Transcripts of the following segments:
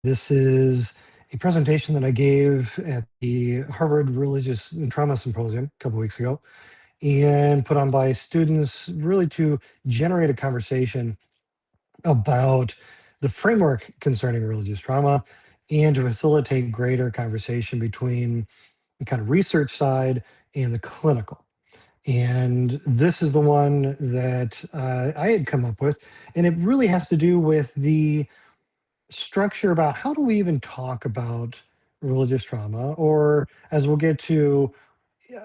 This is a presentation that I gave at the Harvard Religious and Trauma Symposium a couple weeks ago and put on by students really to generate a conversation about the framework concerning religious trauma and to facilitate greater conversation between the kind of research side and the clinical. And this is the one that I had come up with. And it really has to do with the structure about how do we even talk about religious trauma, or as we'll get to,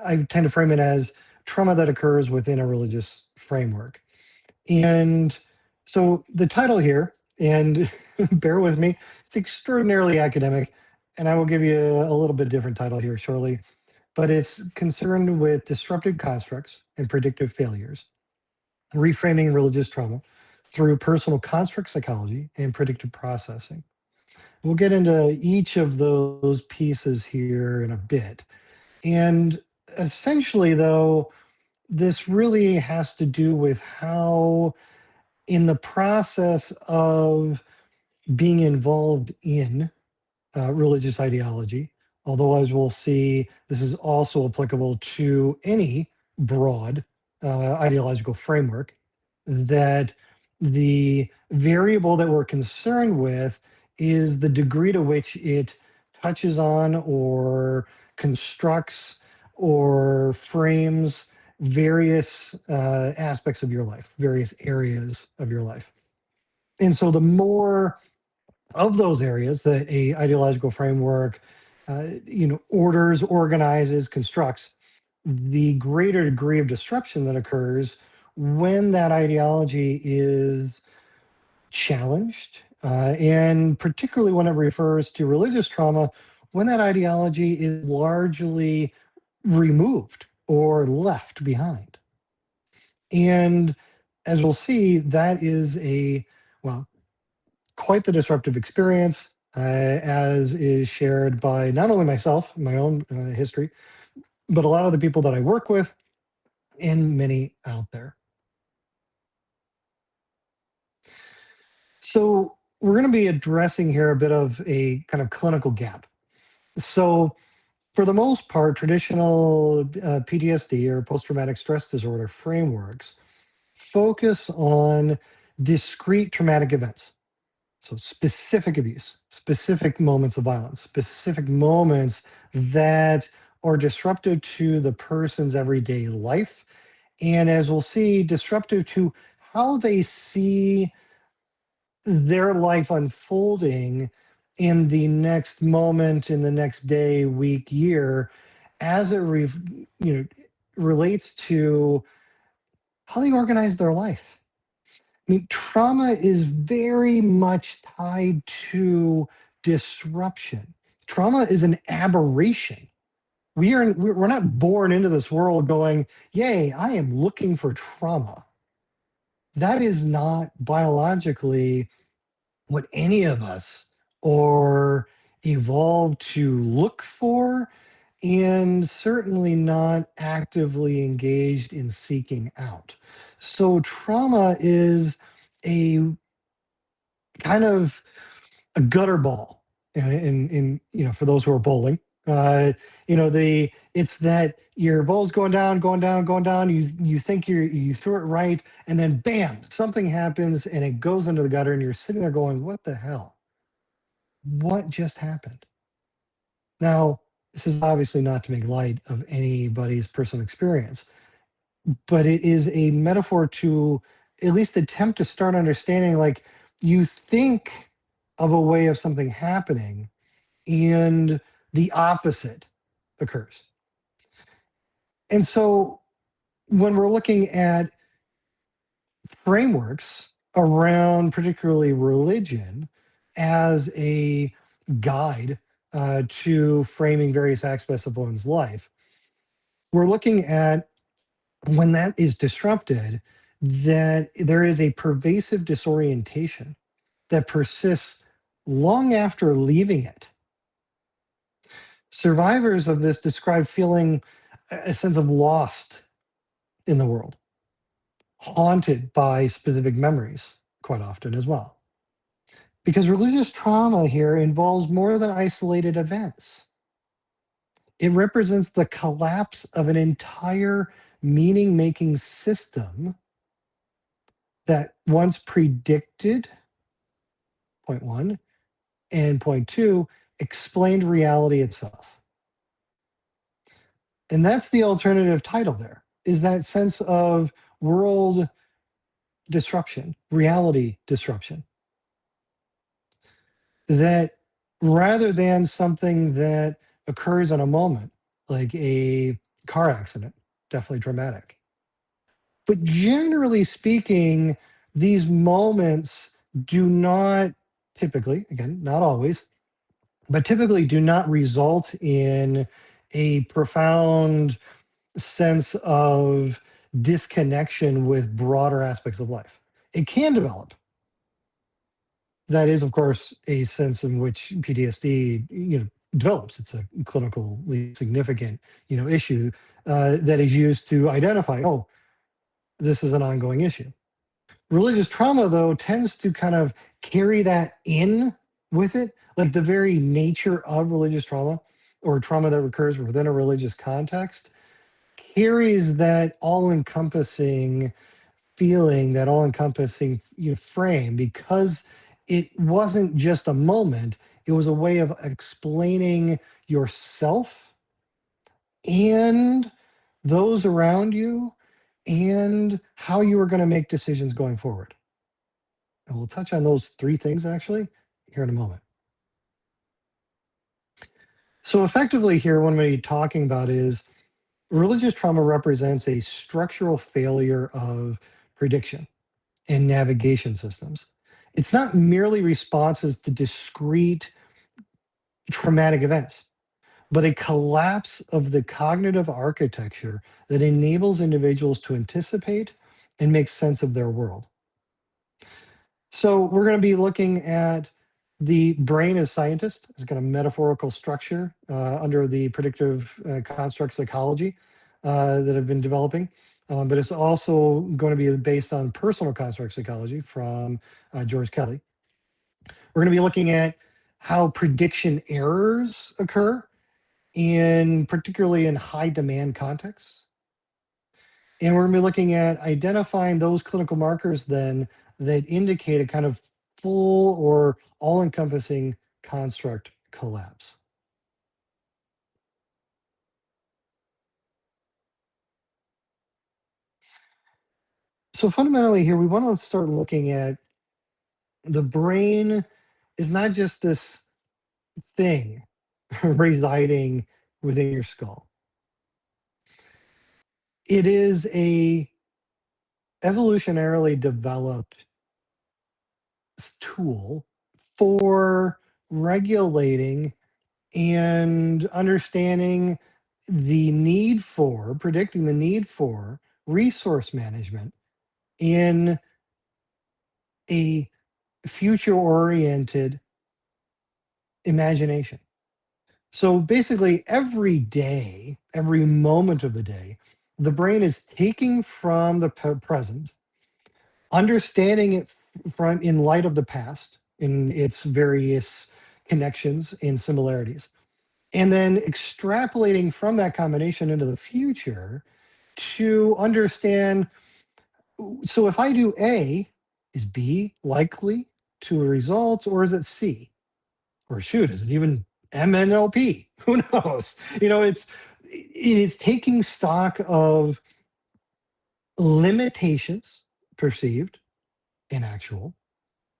I tend to frame it as trauma that occurs within a religious framework. And so the title here, and bear with me, it's extraordinarily academic, and I will give you a little bit different title here shortly, but it's concerned with disruptive constructs and predictive failures, reframing religious trauma through personal construct psychology and predictive processing. We'll get into each of those pieces here in a bit. And essentially, though, this really has to do with how, in the process of being involved in religious ideology, although as we'll see, this is also applicable to any broad ideological framework, that the variable that we're concerned with is the degree to which it touches on or constructs or frames various aspects of your life, various areas of your life. And so the more of those areas that a ideological framework orders, organizes, constructs, the greater degree of disruption that occurs when that ideology is challenged, and particularly when it refers to religious trauma, when that ideology is largely removed or left behind. And as we'll see, that is well, quite the disruptive experience, as is shared by not only myself, my own history, but a lot of the people that I work with and many out there. So we're going to be addressing here a bit of a kind of clinical gap. So for the most part, traditional PTSD or post-traumatic stress disorder frameworks focus on discrete traumatic events. So specific abuse, specific moments of violence, specific moments that are disruptive to the person's everyday life. And as we'll see, disruptive to how they see their life unfolding in the next moment, in the next day, week, year, as it relates to how they organize their life. I mean, trauma is very much tied to disruption. Trauma is an aberration. We're not born into this world going, yay, I am looking for trauma. That is not biologically what any of us are evolved to look for, and certainly not actively engaged in seeking out. So trauma is a kind of a gutter ball for those who are bowling. It's that your ball's going down, going down, going down. You think you threw it right, and then bam, something happens and it goes into the gutter, and you're sitting there going, "What the hell? What just happened?" Now, this is obviously not to make light of anybody's personal experience, but it is a metaphor to at least attempt to start understanding, like, you think of a way of something happening and the opposite occurs. And so when we're looking at frameworks around particularly religion as a guide to framing various aspects of one's life, we're looking at when that is disrupted, that there is a pervasive disorientation that persists long after leaving it. Survivors of this describe feeling a sense of lost in the world, haunted by specific memories quite often as well. Because religious trauma here involves more than isolated events. It represents the collapse of an entire meaning making system that once predicted, point one, and point two, explained reality itself. And that's the alternative title there, is that sense of world disruption, reality disruption. That rather than something that occurs in a moment, like a car accident, definitely dramatic. But generally speaking, these moments do not typically, again, not always, but typically do not result in a profound sense of disconnection with broader aspects of life. It can develop. That is, of course, a sense in which PTSD, develops. It's a clinically significant, issue that is used to identify, oh, this is an ongoing issue. Religious trauma, though, tends to kind of carry that in with it, like the very nature of religious trauma or trauma that occurs within a religious context carries that all-encompassing feeling, that all-encompassing frame, because it wasn't just a moment, it was a way of explaining yourself and those around you and how you were going to make decisions going forward. And we'll touch on those three things actually here in a moment. So effectively here, what I'm going to be talking about is religious trauma represents a structural failure of prediction and navigation systems. It's not merely responses to discrete traumatic events, but a collapse of the cognitive architecture that enables individuals to anticipate and make sense of their world. So we're going to be looking at the brain as scientist, as kind of metaphorical structure under the predictive construct psychology that have been developing. But it's also going to be based on personal construct psychology from George Kelly. We're going to be looking at how prediction errors occur, particularly in high demand contexts. And we're going to be looking at identifying those clinical markers then that indicate a kind of full or all-encompassing construct collapse. So fundamentally here, we want to start looking at the brain is not just this thing residing within your skull. It is a evolutionarily developed tool for regulating and understanding the need for, predicting the need for resource management in a future oriented imagination. So basically, every day, every moment of the day, the brain is taking from the present, understanding it from in light of the past, in its various connections and similarities, and then extrapolating from that combination into the future to understand, so if I do A, is B likely to a result, or is it C? Or shoot, is it even MNOP? Who knows? It is taking stock of limitations, perceived and actual,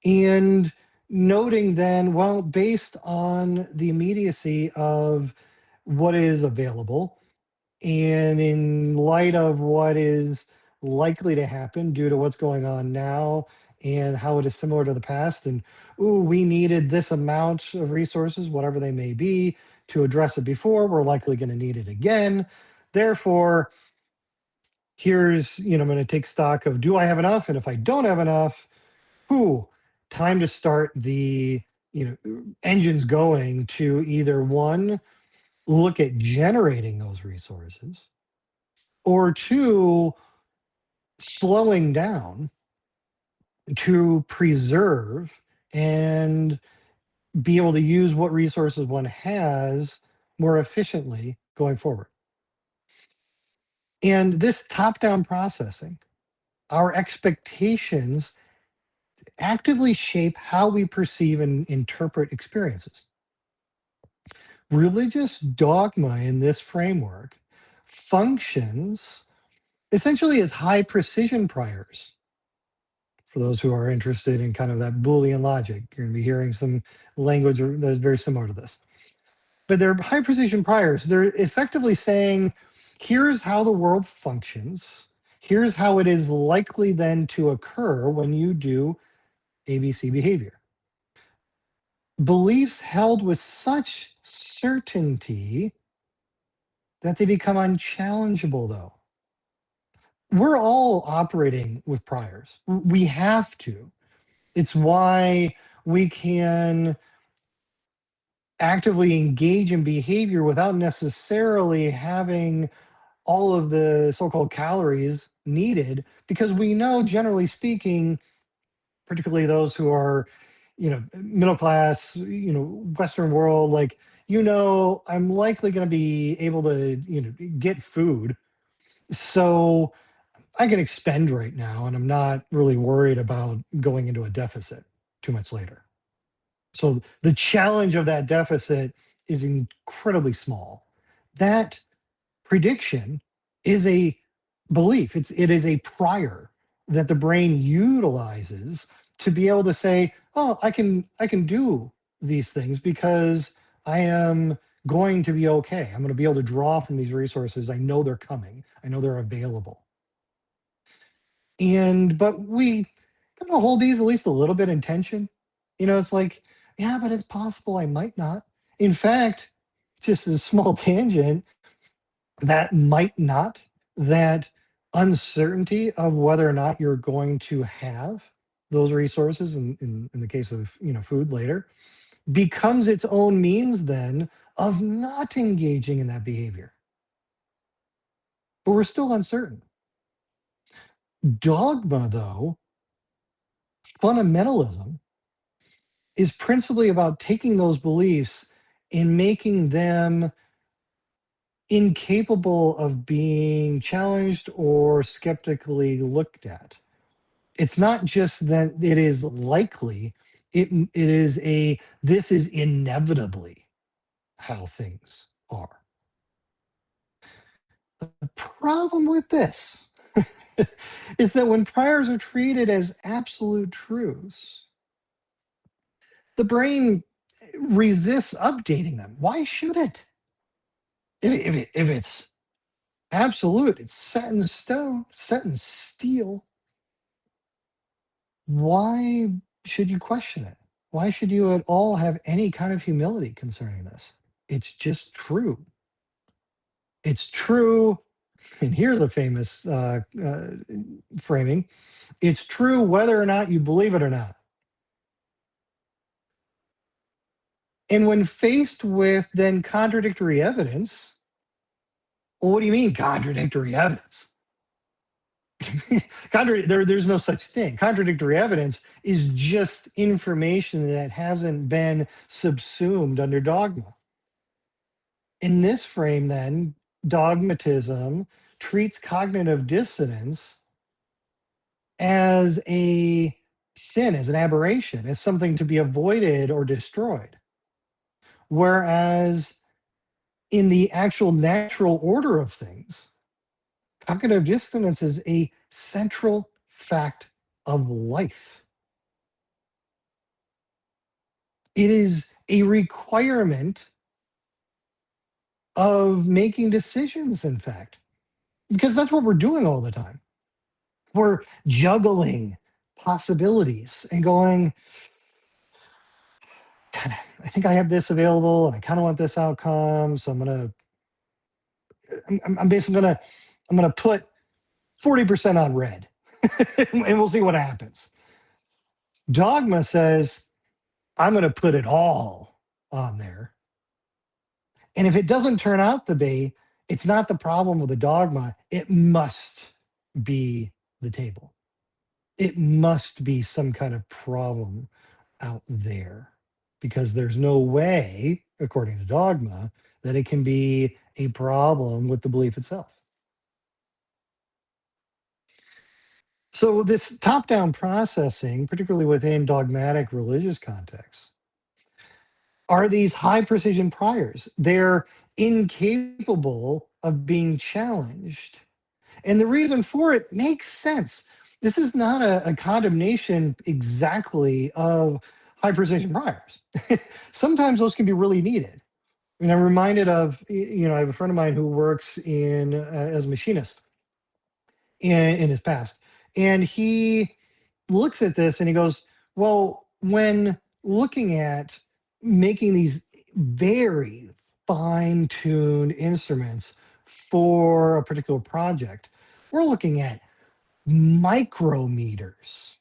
and noting then, well, based on the immediacy of what is available and in light of what is likely to happen due to what's going on now and how it is similar to the past, and ooh, we needed this amount of resources, whatever they may be, to address it before, we're likely going to need it again. Therefore, I'm going to take stock of, do I have enough? And if I don't have enough, whew, time to start the engines going to either one, look at generating those resources, or two, slowing down to preserve and be able to use what resources one has more efficiently going forward. And this top down processing, our expectations actively shape how we perceive and interpret experiences. Religious dogma in this framework functions essentially as high precision priors. For those who are interested in kind of that Boolean logic, you're going to be hearing some language that is very similar to this. But they're high precision priors. They're effectively saying, here's how the world functions. Here's how it is likely then to occur when you do ABC behavior. Beliefs held with such certainty that they become unchallengeable, though. We're all operating with priors. We have to. It's why we can actively engage in behavior without necessarily having all of the so-called calories needed, because we know, generally speaking, particularly those who are, middle class, Western world, like, I'm likely going to be able to, get food. So I can expend right now, and I'm not really worried about going into a deficit too much later. So the challenge of that deficit is incredibly small. That prediction is a belief. It is a prior that the brain utilizes to be able to say, "Oh, I can do these things because I am going to be okay. I'm going to be able to draw from these resources. I know they're coming. I know they're available." But we kind of hold these at least a little bit in tension. It's like, yeah, but it's possible I might not. In fact, just a small tangent, that might not, that uncertainty of whether or not you're going to have those resources in the case of food later, becomes its own means then of not engaging in that behavior. But we're still uncertain. Dogma, though, fundamentalism, is principally about taking those beliefs and making them incapable of being challenged or skeptically looked at. It's not just that it is likely, it is this is inevitably how things are. The problem with this is that when priors are treated as absolute truths, the brain resists updating them. Why should it? If it's absolute, it's set in stone, set in steel, why should you question it? Why should you at all have any kind of humility concerning this? It's just true. It's true. And here's a famous framing: it's true whether or not you believe it or not. And when faced with then contradictory evidence, well, what do you mean contradictory evidence? There's no such thing. Contradictory evidence is just information that hasn't been subsumed under dogma. In this frame, then, dogmatism treats cognitive dissonance as a sin, as an aberration, as something to be avoided or destroyed. Whereas in the actual natural order of things, cognitive dissonance is a central fact of life. It is a requirement of making decisions, in fact, because that's what we're doing all the time. We're juggling possibilities and going, God, I think I have this available and I kind of want this outcome. So I'm basically I'm gonna put 40% on red and we'll see what happens. Dogma says, I'm going to put it all on there. And if it doesn't turn out to be, it's not the problem with the dogma. It must be the table. It must be some kind of problem out there because there's no way, according to dogma, that it can be a problem with the belief itself. So, this top down processing, particularly within dogmatic religious contexts, are these high precision priors. They're incapable of being challenged. And the reason for it makes sense. This is not a condemnation exactly of high precision priors. Sometimes those can be really needed. I mean, I'm reminded of, I have a friend of mine who works as a machinist in his past. And he looks at this and he goes, well, when looking at making these very fine tuned instruments for a particular project, we're looking at micrometers.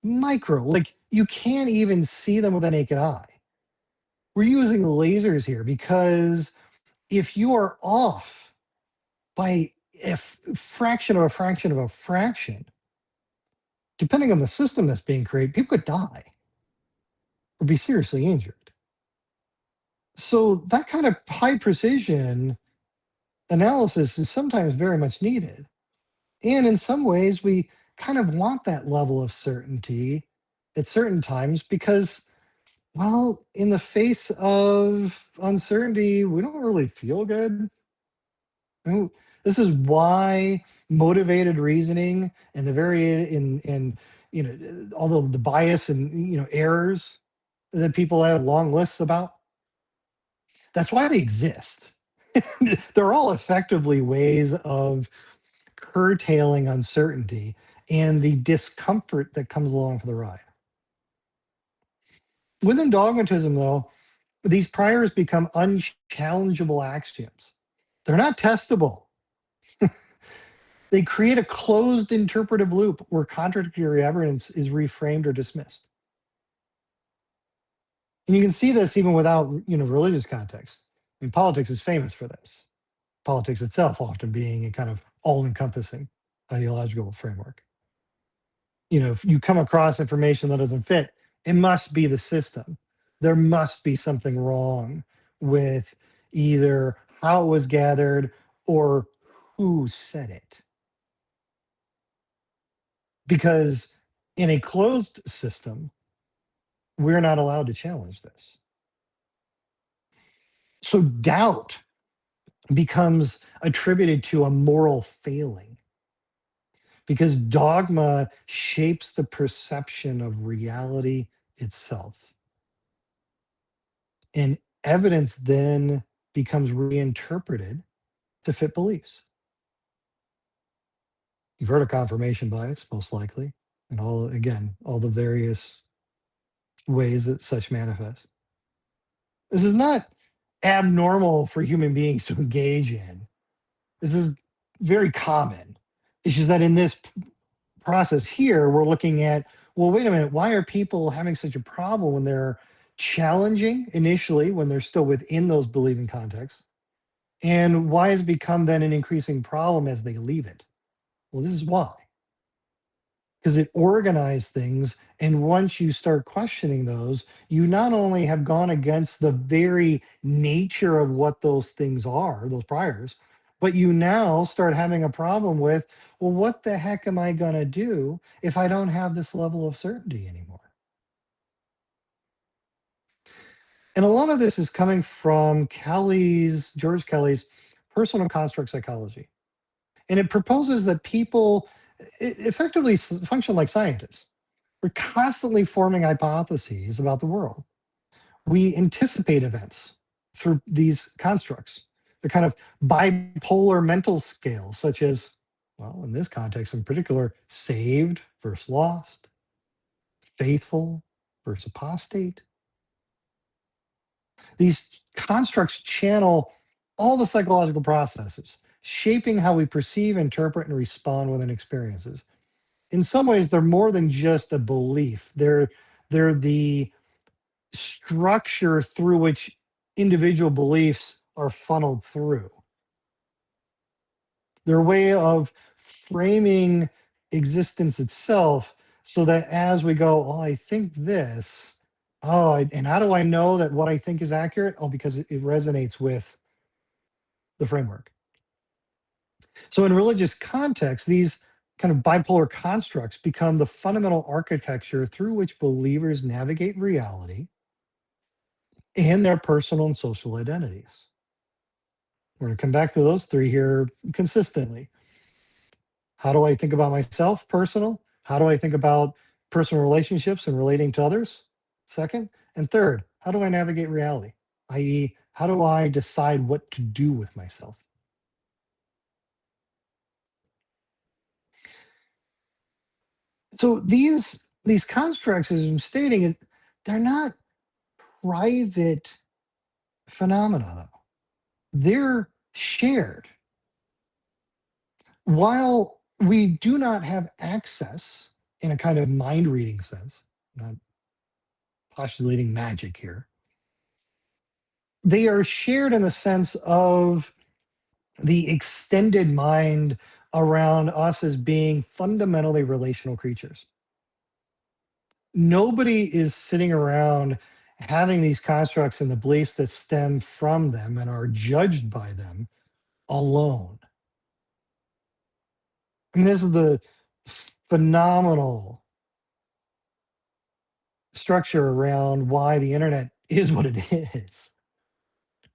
Like you can't even see them with a naked eye. We're using lasers here because if you are off by a fraction of a fraction of a fraction, depending on the system that's being created, people could die or be seriously injured. So that kind of high precision analysis is sometimes very much needed. And in some ways, we kind of want that level of certainty at certain times because, well, in the face of uncertainty, we don't really feel good. Oh, this is why motivated reasoning and the very in all the bias and errors that people have long lists about. That's why they exist. They're all effectively ways of curtailing uncertainty and the discomfort that comes along for the ride. Within dogmatism, though, these priors become unchallengeable axioms. They're not testable. They create a closed interpretive loop where contradictory evidence is reframed or dismissed. And you can see this even without, religious context. I mean, politics is famous for this. Politics itself often being a kind of all-encompassing ideological framework. If you come across information that doesn't fit, it must be the system. There must be something wrong with either how it was gathered or who said it. Because in a closed system, we're not allowed to challenge this. So doubt becomes attributed to a moral failing because dogma shapes the perception of reality itself. And evidence then becomes reinterpreted to fit beliefs. You've heard of confirmation bias, most likely, and all the various ways that such manifest. This is not abnormal for human beings to engage in. This is very common. It's just that in this process here, we're looking at, well, wait a minute, why are people having such a problem when they're challenging initially, when they're still within those believing contexts? And why has it become then an increasing problem as they leave it? Well, this is why. Because it organized things. And once you start questioning those, you not only have gone against the very nature of what those things are, those priors, but you now start having a problem with, well, what the heck am I going to do if I don't have this level of certainty anymore? And a lot of this is coming from George Kelly's personal construct psychology. And it proposes that people effectively function like scientists. We're constantly forming hypotheses about the world. We anticipate events through these constructs. They're kind of bipolar mental scales, such as, well, in this context in particular, saved versus lost, faithful versus apostate. These constructs channel all the psychological processes, shaping how we perceive, interpret, and respond within experiences. In some ways, they're more than just a belief. They're the structure through which individual beliefs are funneled through. They're a way of framing existence itself so that as we go, oh, I think this, and how do I know that what I think is accurate? Oh, because it resonates with the framework. So in religious context, these kind of bipolar constructs become the fundamental architecture through which believers navigate reality and their personal and social identities. We're going to come back to those three here consistently. How do I think about myself, personal? How do I think about personal relationships and relating to others? Second. And third, how do I navigate reality? I.e., how do I decide what to do with myself? So these constructs, as I'm stating, is they're not private phenomena, though. They're shared. While we do not have access in a kind of mind reading sense, not postulating magic here, they are shared in the sense of the extended mind around us as being fundamentally relational creatures. Nobody is sitting around having these constructs and the beliefs that stem from them and are judged by them alone. I mean, this is the phenomenal structure around why the internet is what it is.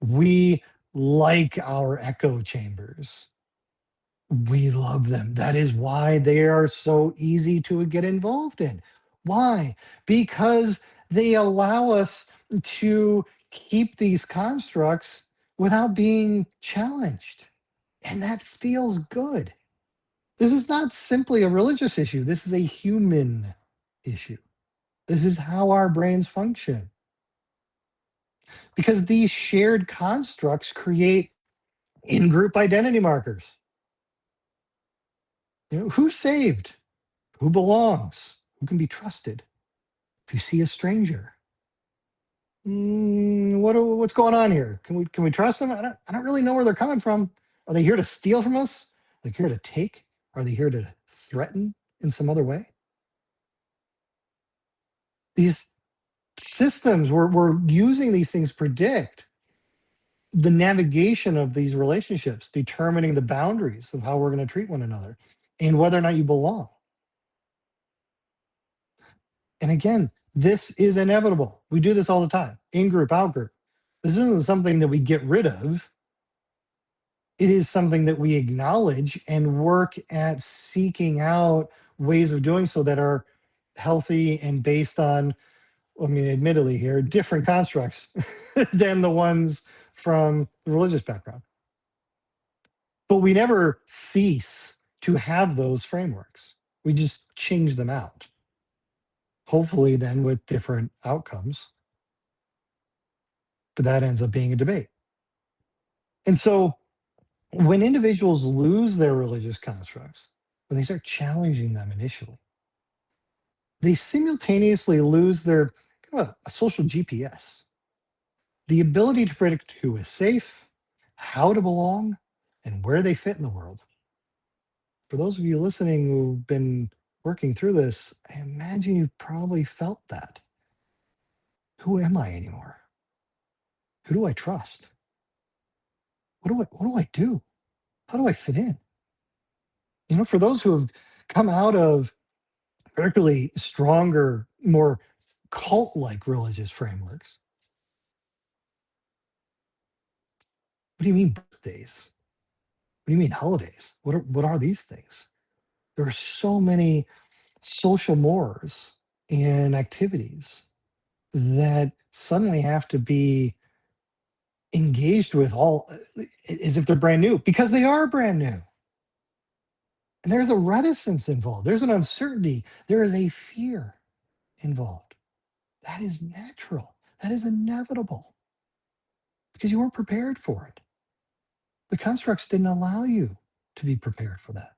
We like our echo chambers. We love them. That is why they are so easy to get involved in. Why? Because they allow us to keep these constructs without being challenged. And that feels good. This is not simply a religious issue, this is a human issue. This is how our brains function. Because these shared constructs create in group identity markers. Who's saved? Who belongs? Who can be trusted? If you see a stranger, what's going on here? Can we trust them? I don't really know where they're coming from. Are they here to steal from us? Are they here to take? Are they here to threaten in some other way? These systems, we're using these things to predict the navigation of these relationships, determining the boundaries of how we're going to treat one another and whether or not you belong. And again, this is inevitable. We do this all the time, in group, out group. This isn't something that we get rid of. It is something that we acknowledge and work at seeking out ways of doing so that are healthy and based on, I mean, admittedly here, different constructs than the ones from the religious background. But we never cease to have those frameworks. We just change them out. Hopefully, then with different outcomes. But that ends up being a debate. And so when individuals lose their religious constructs, when they start challenging them initially, they simultaneously lose their kind of a social GPS, the ability to predict who is safe, how to belong, and where they fit in the world. For those of you listening who've been working through this, I imagine you've probably felt that. Who am I anymore? Who do I trust? What do I do? How do I fit in? For those who have come out of particularly stronger, more cult-like religious frameworks, what do you mean birthdays? What do you mean holidays? What are these things? There are so many social mores and activities that suddenly have to be engaged with all as if they're brand new because they are brand new. And there's a reticence involved. There's an uncertainty. There is a fear involved. That is natural. That is inevitable because you weren't prepared for it. The constructs didn't allow you to be prepared for that.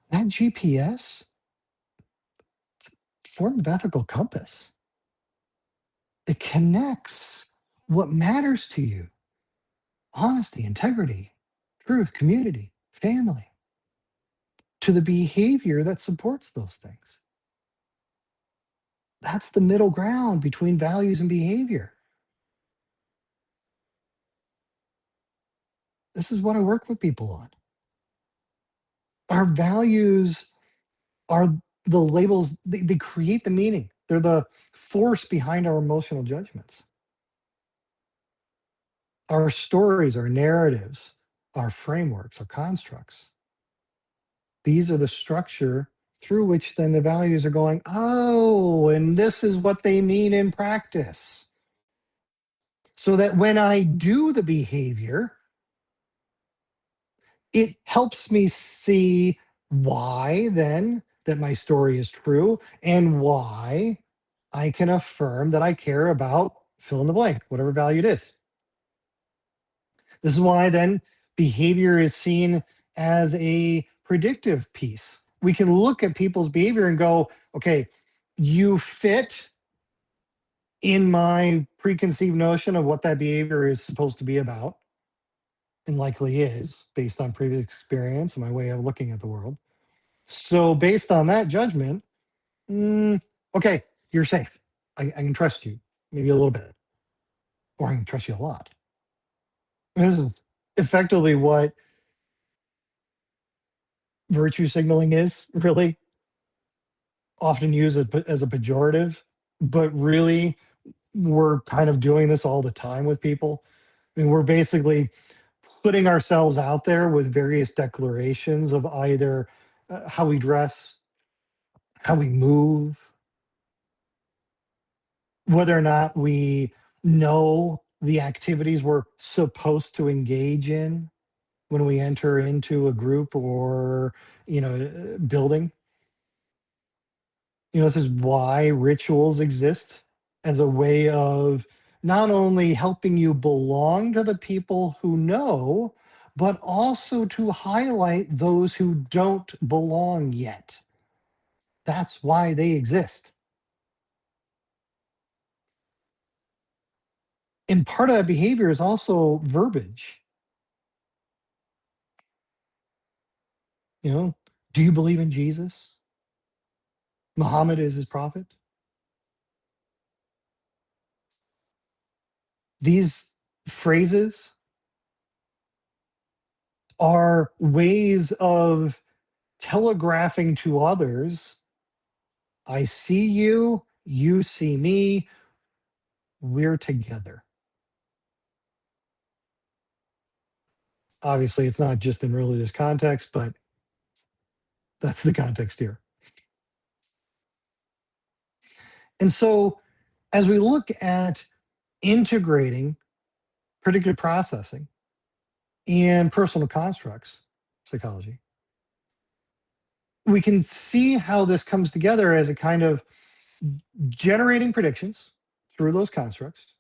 That GPS, it's a form of ethical compass. It connects what matters to you: honesty, integrity, truth, community, family, to the behavior that supports those things. That's the middle ground between values and behavior. This is what I work with people on. Our values are the labels, they create the meaning. They're the force behind our emotional judgments. Our stories, our narratives, our frameworks, our constructs. These are the structure through which then the values are going, oh, and this is what they mean in practice. So that when I do the behavior, it helps me see why then that my story is true and why I can affirm that I care about fill in the blank, whatever value it is. This is why then behavior is seen as a predictive piece. We can look at people's behavior and go, okay, you fit in my preconceived notion of what that behavior is supposed to be about, and likely is based on previous experience and my way of looking at the world. So, based on that judgment, mm, okay, you're safe. I can trust you, maybe a little bit, or I can trust you a lot. This is effectively what virtue signaling is, really often used as a pejorative, but really we're kind of doing this all the time with people. I mean, we're basically putting ourselves out there with various declarations of either how we dress, how we move, whether or not we know the activities we're supposed to engage in when we enter into a group or building. This is why rituals exist as a way of not only helping you belong to the people who know, but also to highlight those who don't belong yet. That's why they exist. And part of that behavior is also verbiage. You know, do you believe in Jesus? Muhammad is his prophet? These phrases are ways of telegraphing to others, I see you, you see me, we're together. Obviously, it's not just in religious context, but that's the context here. And so, as we look at integrating predictive processing and personal constructs psychology, we can see how this comes together as a kind of generating predictions through those constructs.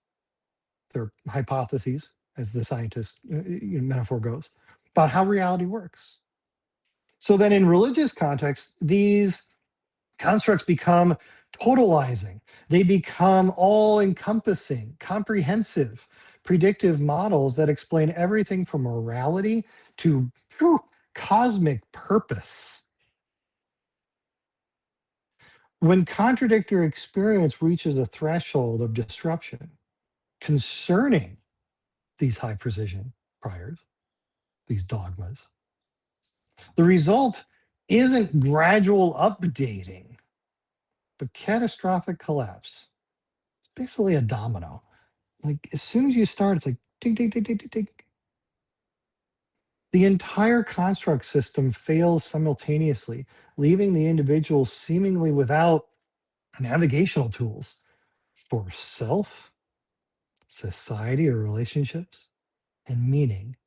They're hypotheses, as the scientist metaphor goes, about how reality works. So then, in religious context, these constructs become totalizing. They become all encompassing, comprehensive, predictive models that explain everything from morality to cosmic purpose. When contradictory experience reaches a threshold of disruption concerning these high precision priors, these dogmas, the result isn't gradual updating, but catastrophic collapse. It's basically a domino. Like as soon as you start, it's like ding, ding, ding, ding, ding, ding. The entire construct system fails simultaneously, leaving the individual seemingly without navigational tools for self, society or relationships, and meaning,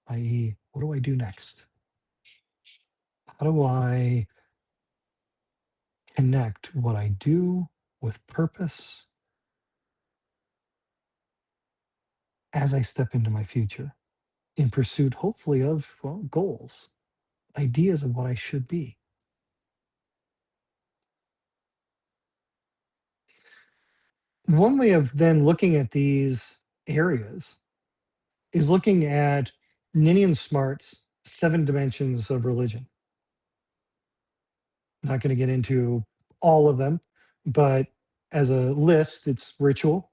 i.e., what do I do next? How do I connect what I do with purpose as I step into my future in pursuit, hopefully, of, well, goals, ideas of what I should be? One way of then looking at these areas is looking at Ninian Smart's seven dimensions of religion. Not going to get into all of them, but as a list, it's ritual,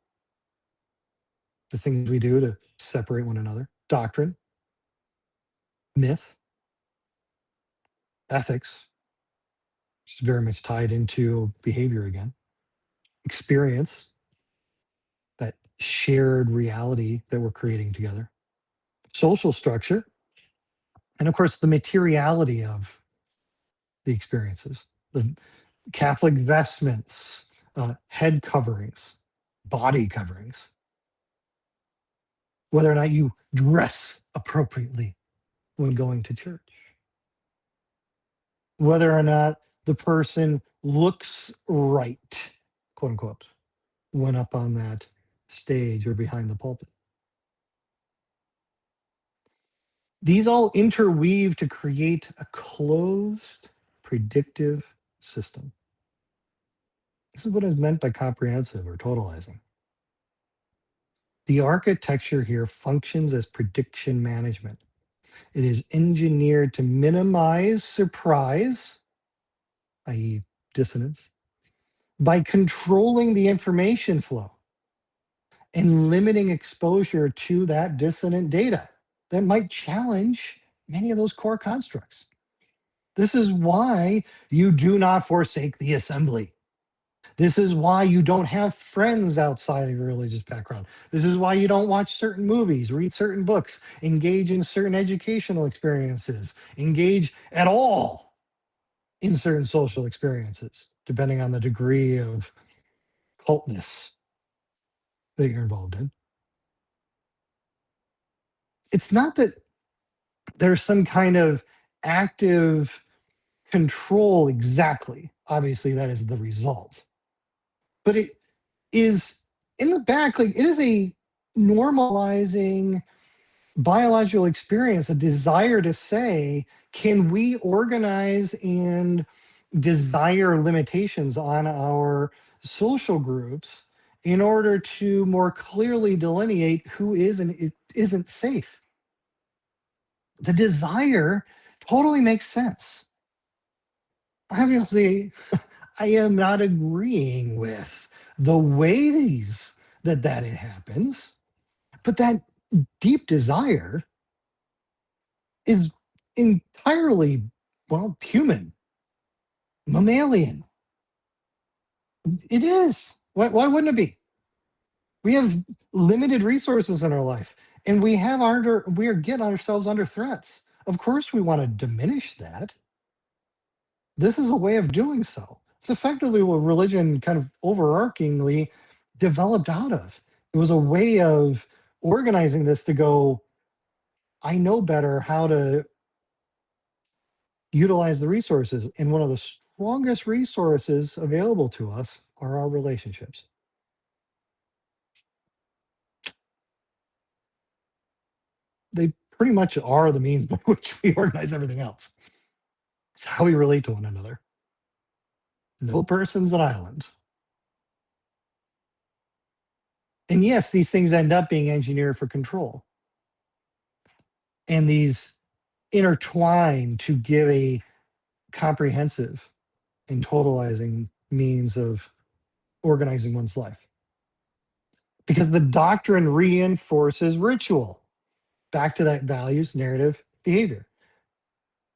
the things we do to separate one another, doctrine, myth, ethics, which is very much tied into behavior again, experience, that shared reality that we're creating together, social structure, and of course, the materiality of the experiences, the Catholic vestments, head coverings, body coverings, whether or not you dress appropriately when going to church, whether or not the person looks right, quote unquote, when up on that stage or behind the pulpit. These all interweave to create a closed, predictive system. This is what is meant by comprehensive or totalizing. The architecture here functions as prediction management. It is engineered to minimize surprise, i.e., dissonance, by controlling the information flow and limiting exposure to that dissonant data that might challenge many of those core constructs. This is why you do not forsake the assembly. This is why you don't have friends outside of your religious background. This is why you don't watch certain movies, read certain books, engage in certain educational experiences, engage at all in certain social experiences, depending on the degree of cultness that you're involved in. It's not that there's some kind of active control exactly. Obviously, that is the result. But it is in the back, like it is a normalizing biological experience, a desire to say, can we organize and desire limitations on our social groups in order to more clearly delineate who is and isn't safe? The desire totally makes sense. Obviously, I am not agreeing with the ways that that it happens, but that deep desire is entirely, well, human, mammalian. It is. Why wouldn't it be? We have limited resources in our life, and we are getting ourselves under threats. Of course, we want to diminish that. This is a way of doing so. It's effectively what religion kind of overarchingly developed out of. It was a way of organizing this to go, I know better how to utilize the resources. And one of the strongest resources available to us are our relationships. They pretty much are the means by which we organize everything else. It's how we relate to one another. No person's an island. And yes, these things end up being engineered for control. And these intertwine to give a comprehensive and totalizing means of organizing one's life. Because the doctrine reinforces ritual. Back to that values, narrative, behavior.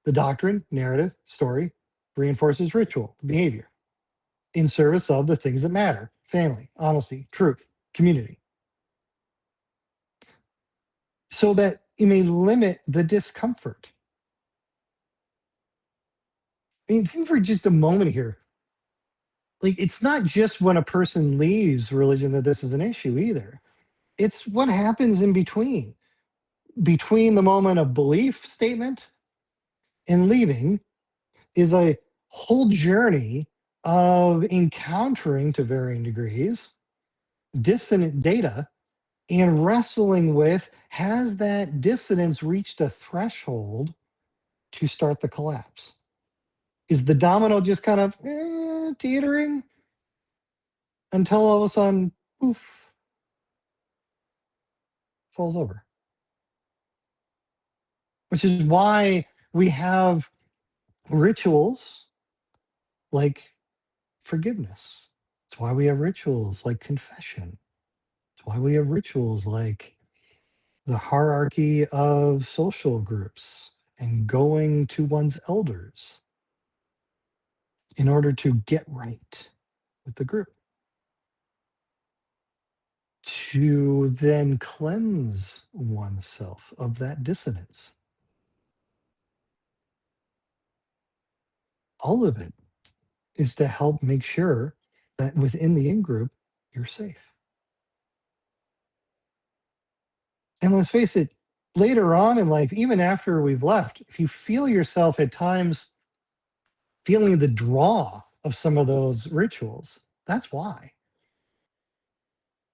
The doctrine, narrative, story reinforces ritual, behavior in service of the things that matter: family, honesty, truth, community. So that you may limit the discomfort. I mean, think for just a moment here. Like, it's not just when a person leaves religion that this is an issue either. It's what happens in between the moment of belief statement and leaving is a whole journey of encountering to varying degrees dissonant data and wrestling with, has that dissonance reached a threshold to start the collapse? Is the domino just kind of teetering until all of a sudden, poof, falls over? Which is why we have rituals like forgiveness. It's why we have rituals like confession. It's why we have rituals like the hierarchy of social groups and going to one's elders in order to get right with the group, to then cleanse oneself of that dissonance. All of it is to help make sure that within the in group, you're safe. And let's face it, later on in life, even after we've left, if you feel yourself at times feeling the draw of some of those rituals, that's why.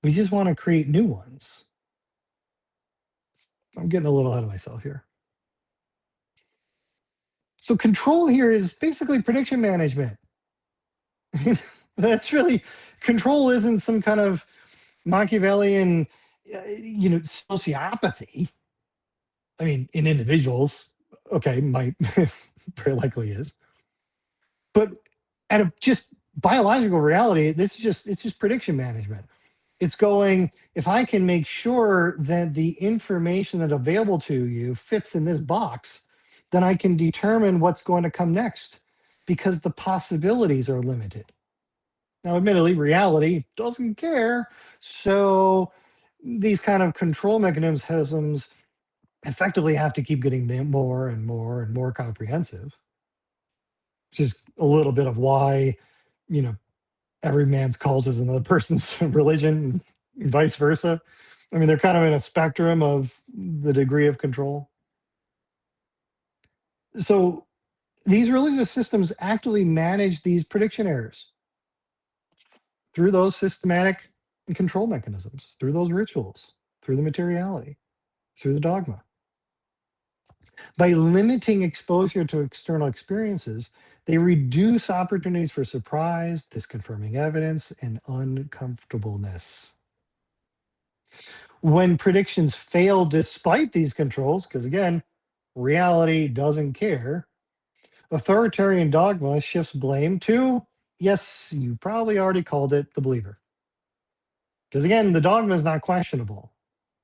We just want to create new ones. I'm getting a little ahead of myself here. So, control here is basically prediction management. That's really control isn't some kind of Machiavellian, sociopathy. I mean, in individuals, okay, might very likely is, but at a just biological reality, this is just it's just prediction management. It's going, if I can make sure that the information that available to you fits in this box, then I can determine what's going to come next because the possibilities are limited. Now, admittedly, reality doesn't care. So these kind of control mechanisms effectively have to keep getting more and more and more comprehensive, which is a little bit of why, you know, every man's cult is another person's religion, and vice versa. I mean, they're kind of in a spectrum of the degree of control. So these religious systems actively manage these prediction errors through those systematic and control mechanisms, through those rituals, through the materiality, through the dogma. By limiting exposure to external experiences, they reduce opportunities for surprise, disconfirming evidence, and uncomfortableness. When predictions fail despite these controls, because again, reality doesn't care, authoritarian dogma shifts blame to, yes, you probably already called it, the believer. Because again, the dogma is not questionable.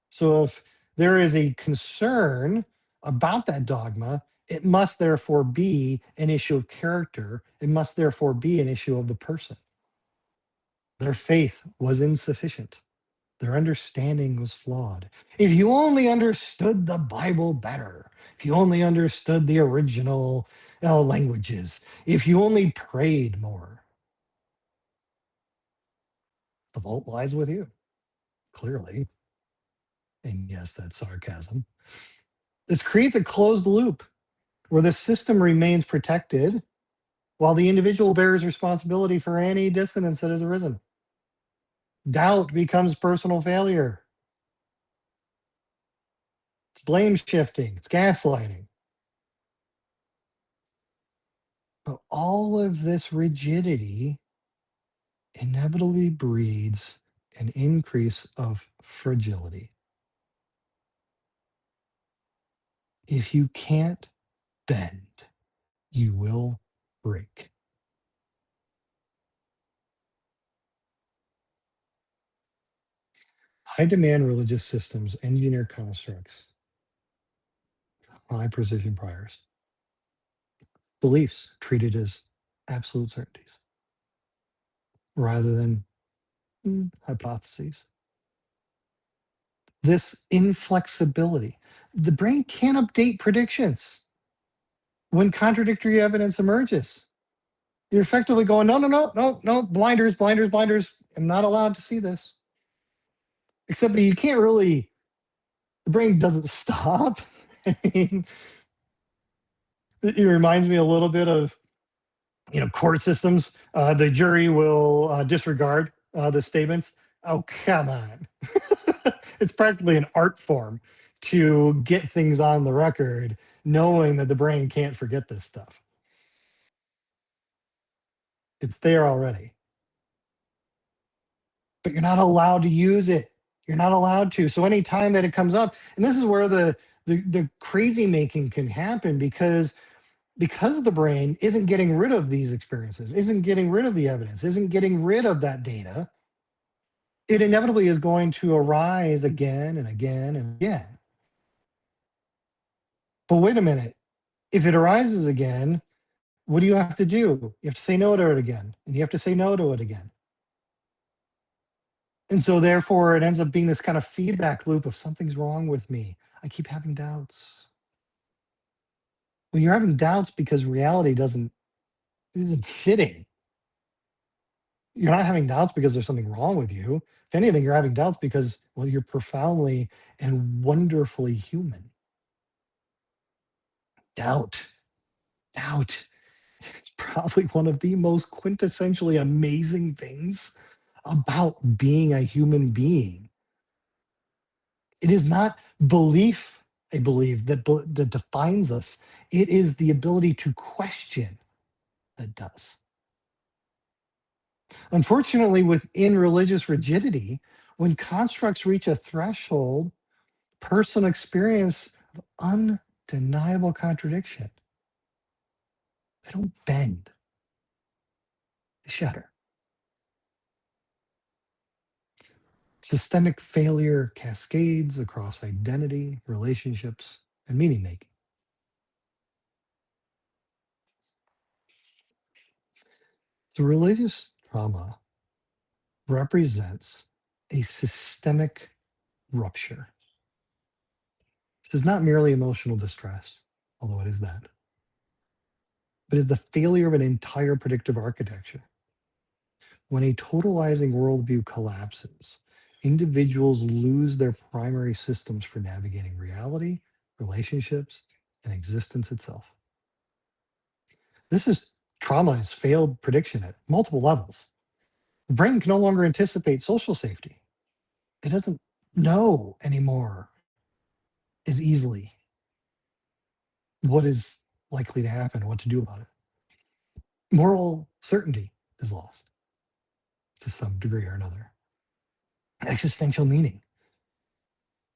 So if there is a concern about that dogma, it must therefore be an issue of character. It must therefore be an issue of the person. Their faith was insufficient. Their understanding was flawed. If you only understood the Bible better, if you only understood the original languages, if you only prayed more, the fault lies with you, clearly. And yes, that's sarcasm. This creates a closed loop where the system remains protected while the individual bears responsibility for any dissonance that has arisen. Doubt becomes personal failure. It's blame shifting, it's gaslighting. But all of this rigidity inevitably breeds an increase of fragility. If you can't bend, you will break. High demand religious systems engineer constructs, high precision priors, beliefs treated as absolute certainties rather than hypotheses. This inflexibility, the brain can't update predictions when contradictory evidence emerges. You're effectively going, no, no, no, no, no, blinders, blinders, blinders. I'm not allowed to see this. Except that you can't really, the brain doesn't stop. I mean, it reminds me a little bit of, court systems. The jury will disregard the statements. Oh, come on. It's practically an art form to get things on the record, knowing that the brain can't forget this stuff. It's there already, but you're not allowed to use it. You're not allowed to. So anytime that it comes up, and this is where the crazy making can happen because Because the brain isn't getting rid of these experiences, isn't getting rid of the evidence, isn't getting rid of that data, it inevitably is going to arise again and again and again. But wait a minute, if it arises again, what do you have to do? You have to say no to it again, and you have to say no to it again. And so, therefore, it ends up being this kind of feedback loop of something's wrong with me. I keep having doubts. Well, you're having doubts because reality doesn't isn't fitting. You're not having doubts because there's something wrong with you. If anything, you're having doubts because, well, you're profoundly and wonderfully human. Doubt, doubt. It's probably one of the most quintessentially amazing things about being a human being. It is not belief, I believe, that defines us. It is the ability to question that does. Unfortunately, within religious rigidity, when constructs reach a threshold, personal experience of undeniable contradiction, they don't bend, they shatter. Systemic failure cascades across identity, relationships, and meaning making. The religious trauma represents a systemic rupture. This is not merely emotional distress, although it is that, but is the failure of an entire predictive architecture. When a totalizing worldview collapses, individuals lose their primary systems for navigating reality, relationships, and existence itself. This is trauma has failed prediction at multiple levels. The brain can no longer anticipate social safety. It doesn't know anymore as easily what is likely to happen, what to do about it. Moral certainty is lost to some degree or another. Existential meaning.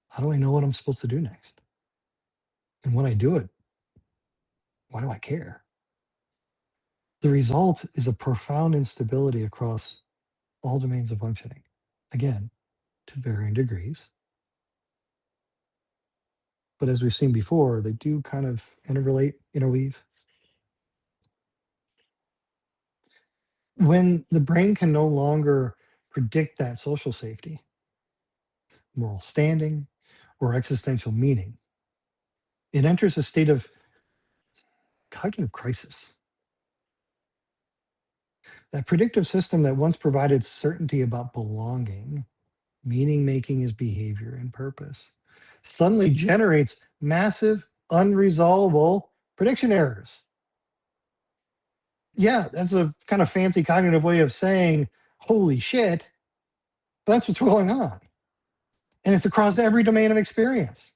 How do I know what I'm supposed to do next? And when I do it, why do I care? The result is a profound instability across all domains of functioning. Again, to varying degrees. But as we've seen before, they do kind of interrelate, interweave. When the brain can no longer predict that social safety, moral standing, or existential meaning, it enters a state of cognitive crisis. That predictive system that once provided certainty about belonging, meaning making is behavior and purpose, suddenly generates massive, unresolvable prediction errors. Yeah, that's a kind of fancy cognitive way of saying, holy shit, but that's what's going on. And it's across every domain of experience.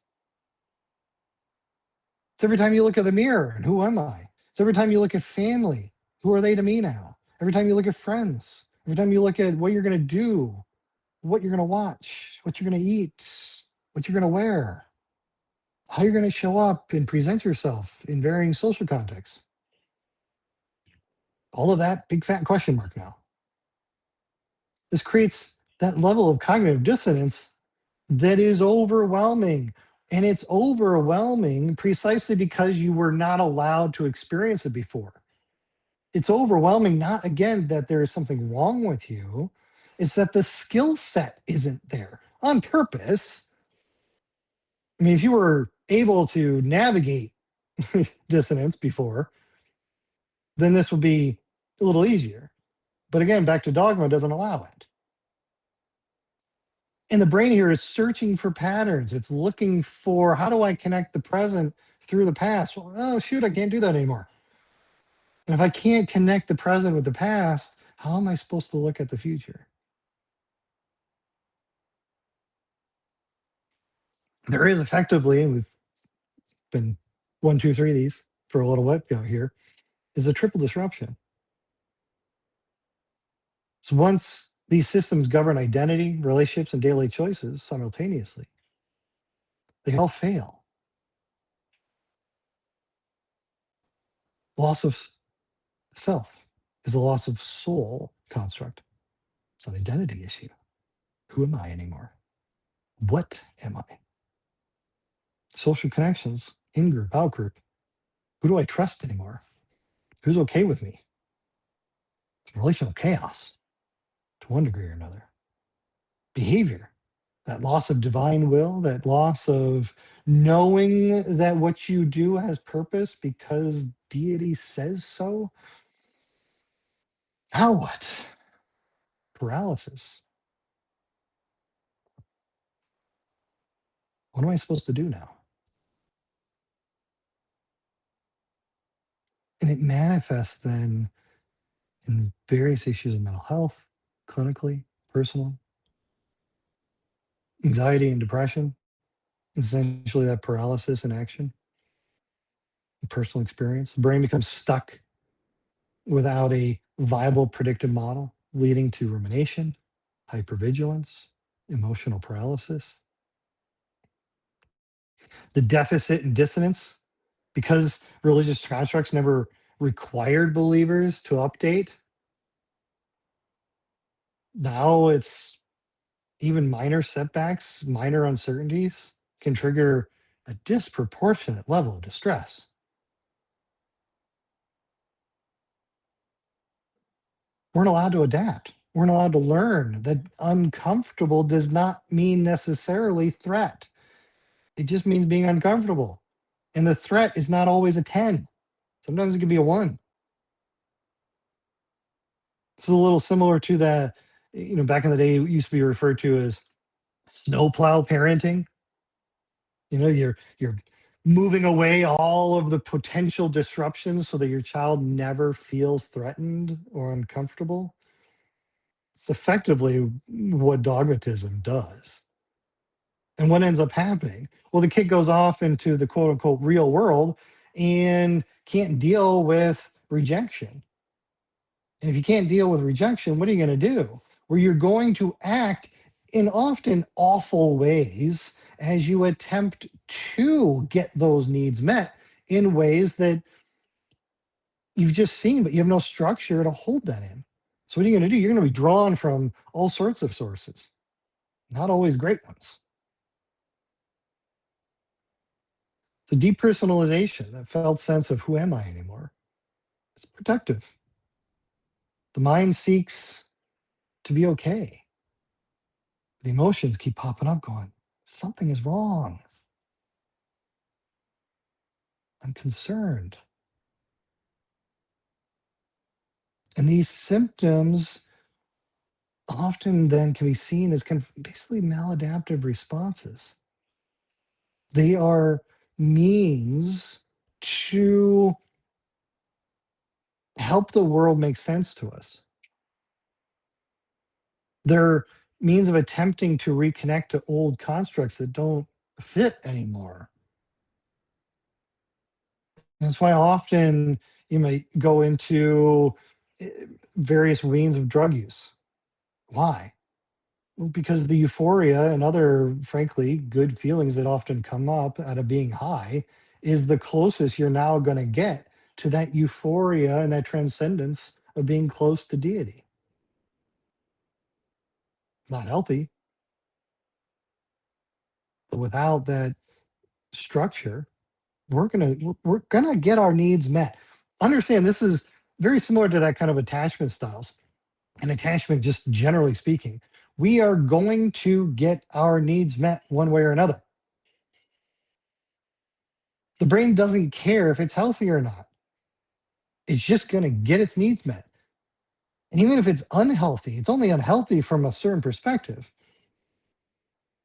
It's every time you look at the mirror and who am I? It's every time you look at family, who are they to me now? Every time you look at friends, every time you look at what you're going to do, what you're going to watch, what you're going to eat, what you're going to wear, how you're going to show up and present yourself in varying social contexts. All of that big fat question mark now. This creates that level of cognitive dissonance that is overwhelming. And it's overwhelming precisely because you were not allowed to experience it before. It's overwhelming, not again that there is something wrong with you, it's that the skill set isn't there on purpose. I mean, if you were able to navigate dissonance before, then this would be a little easier. But again, back to dogma doesn't allow it. And the brain here is searching for patterns. It's looking for how do I connect the present through the past? Well, oh, shoot, I can't do that anymore. And if I can't connect the present with the past, how am I supposed to look at the future? There is effectively, and we've been one, two, three of these for a little bit out here, is a triple disruption. So once these systems govern identity, relationships, and daily choices simultaneously, they all fail. Loss of self is a loss of soul construct. It's an identity issue. Who am I anymore? What am I? Social connections, in group, out group. Who do I trust anymore? Who's okay with me? It's relational chaos to one degree or another. Behavior, that loss of divine will, that loss of knowing that what you do has purpose because deity says so. Now what? Paralysis. What am I supposed to do now? And it manifests then in various issues of mental health, clinically, personally, anxiety and depression, essentially that paralysis in action, personal experience. The brain becomes stuck without a viable predictive model, leading to rumination, hypervigilance, emotional paralysis. The deficit and dissonance, because religious constructs never required believers to update, now it's even minor setbacks, minor uncertainties can trigger a disproportionate level of distress. We're not allowed to adapt. We're not allowed to learn that uncomfortable does not mean necessarily threat. It just means being uncomfortable. And the threat is not always a 10. Sometimes it can be a 1. This is a little similar to the, back in the day, it used to be referred to as snowplow parenting. You're moving away all of the potential disruptions so that your child never feels threatened or uncomfortable. It's effectively what dogmatism does. And what ends up happening? Well, the kid goes off into the quote unquote real world and can't deal with rejection. And if you can't deal with rejection, what are you going to do? Where you're going to act in often awful ways as you attempt to get those needs met in ways that you've just seen, but you have no structure to hold that in. So, what are you going to do? You're going to be drawn from all sorts of sources, not always great ones. The depersonalization, that felt sense of who am I anymore, it's protective. The mind seeks to be okay. The emotions keep popping up, going, something is wrong. I'm concerned. And these symptoms often then can be seen as kind of basically maladaptive responses. They are means to help the world make sense to us. They're means of attempting to reconnect to old constructs that don't fit anymore. That's why often you might go into eh, various weans of drug use. Why? Well, because the euphoria and other, frankly, good feelings that often come up out of being high is the closest you're now going to get to that euphoria and that transcendence of being close to deity. Not healthy, but without that structure, we're gonna get our needs met. Understand this is very similar to that kind of attachment styles and attachment, just generally speaking. We are going to get our needs met one way or another. The brain doesn't care if it's healthy or not. It's just going to get its needs met. And even if it's unhealthy, it's only unhealthy from a certain perspective.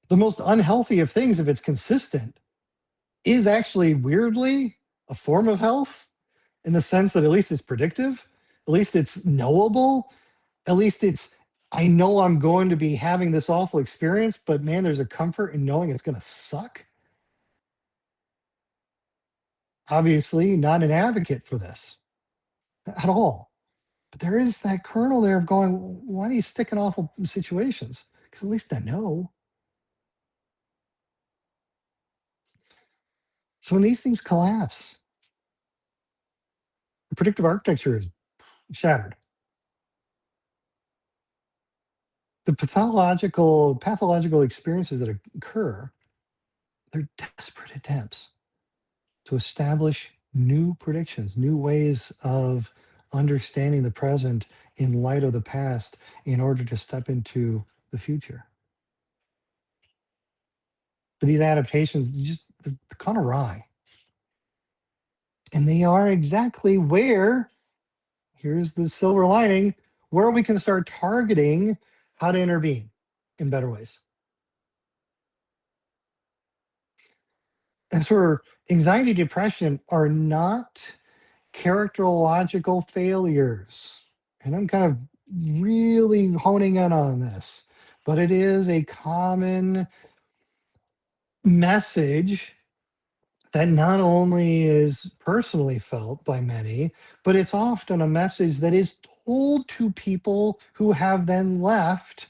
The most unhealthy of things, if it's consistent, is actually weirdly a form of health in the sense that at least it's predictive, at least it's knowable, at least it's, I know I'm going to be having this awful experience, but man, there's a comfort in knowing it's going to suck. Obviously, not an advocate for this at all. But there is that kernel there of going, why do you stick in awful situations? Because at least I know. So when these things collapse, The predictive architecture is shattered. The pathological experiences that occur, they're desperate attempts to establish new predictions, new ways of understanding the present in light of the past in order to step into the future. But these adaptations, they're kind of awry. And they are exactly where, here's the silver lining, where we can start targeting how to intervene in better ways. And so anxiety, depression are not characterological failures. And I'm kind of really honing in on this, but it is a common message that not only is personally felt by many, but it's often a message that is told to people who have then left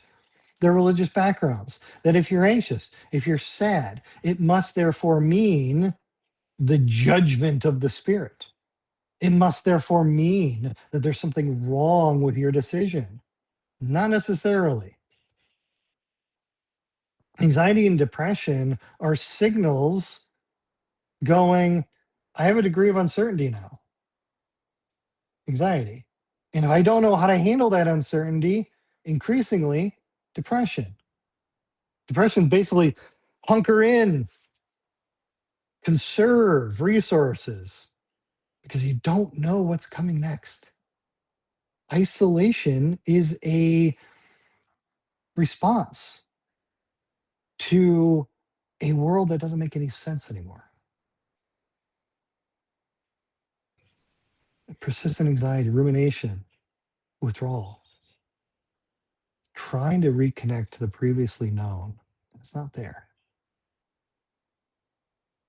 their religious backgrounds. That if you're anxious, if you're sad, it must therefore mean the judgment of the spirit. It must therefore mean that there's something wrong with your decision. Not necessarily. Anxiety and depression are signals going, I have a degree of uncertainty now, anxiety. And if I don't know how to handle that uncertainty, increasingly, depression. Depression basically hunker in, conserve resources because you don't know what's coming next. Isolation is a response to a world that doesn't make any sense anymore. Persistent anxiety, rumination, withdrawal, trying to reconnect to the previously known. It's not there.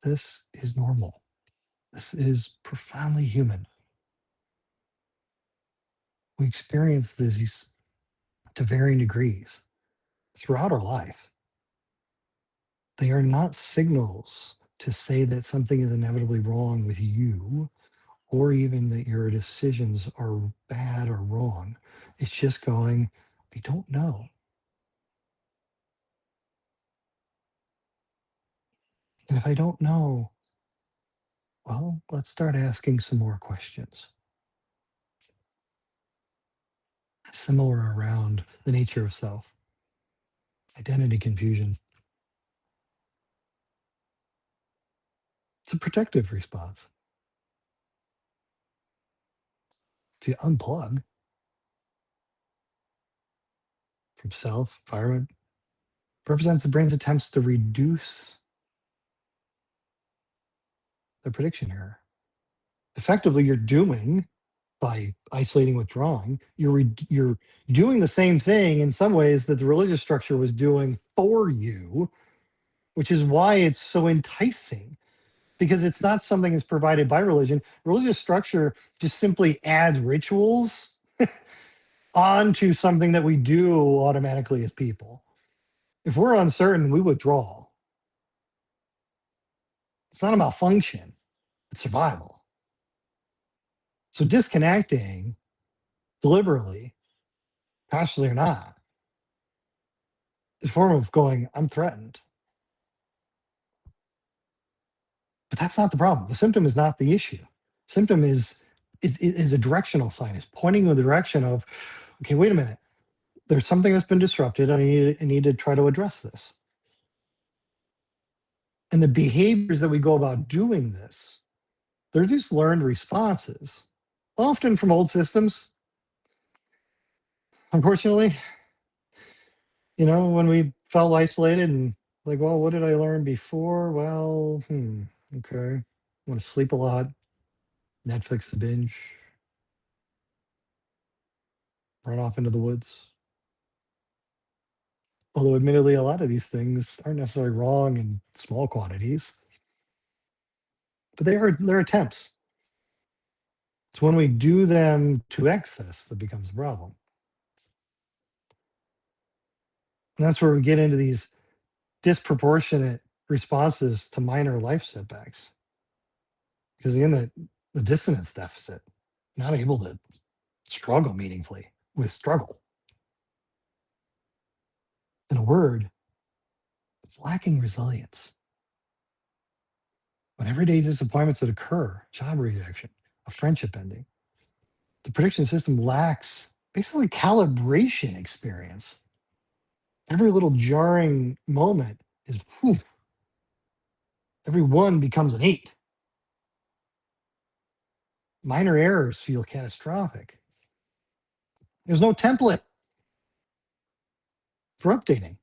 This is normal. This is profoundly human. We experience these to varying degrees throughout our life. They are not signals to say that something is inevitably wrong with you or even that your decisions are bad or wrong. It's just going, I don't know. And if I don't know, well, let's start asking some more questions. Similar around the nature of self, identity confusion. It's a protective response. If you unplug from self, environment, represents the brain's attempts to reduce the prediction error. Effectively, you're doing by isolating, withdrawing, you're doing the same thing in some ways that the religious structure was doing for you, which is why it's so enticing because it's not something that's provided by religion. Religious structure just simply adds rituals onto something that we do automatically as people. If we're uncertain, we withdraw. It's not a malfunction, it's survival. So disconnecting deliberately, consciously or not, is a form of going, I'm threatened. But that's not the problem. The symptom is not the issue. Symptom is a directional sign. It's pointing in the direction of, okay, wait a minute. There's something that's been disrupted. I need to try to address this. And the behaviors that we go about doing this, they're just learned responses, often from old systems. Unfortunately, when we felt isolated and like, well, what did I learn before? Well, okay. I want to sleep a lot, Netflix the binge, run off into the woods. Although, admittedly, a lot of these things aren't necessarily wrong in small quantities, but they're attempts. It's when we do them to excess that becomes a problem. And that's where we get into these disproportionate responses to minor life setbacks. Because again, the dissonance deficit. not able to struggle meaningfully with struggle. In a word, it's lacking resilience. When everyday disappointments that occur, job rejection, a friendship ending, the prediction system lacks basically calibration experience. Every little jarring moment is, whew, every one becomes an eight. Minor errors feel catastrophic. There's no template for updating.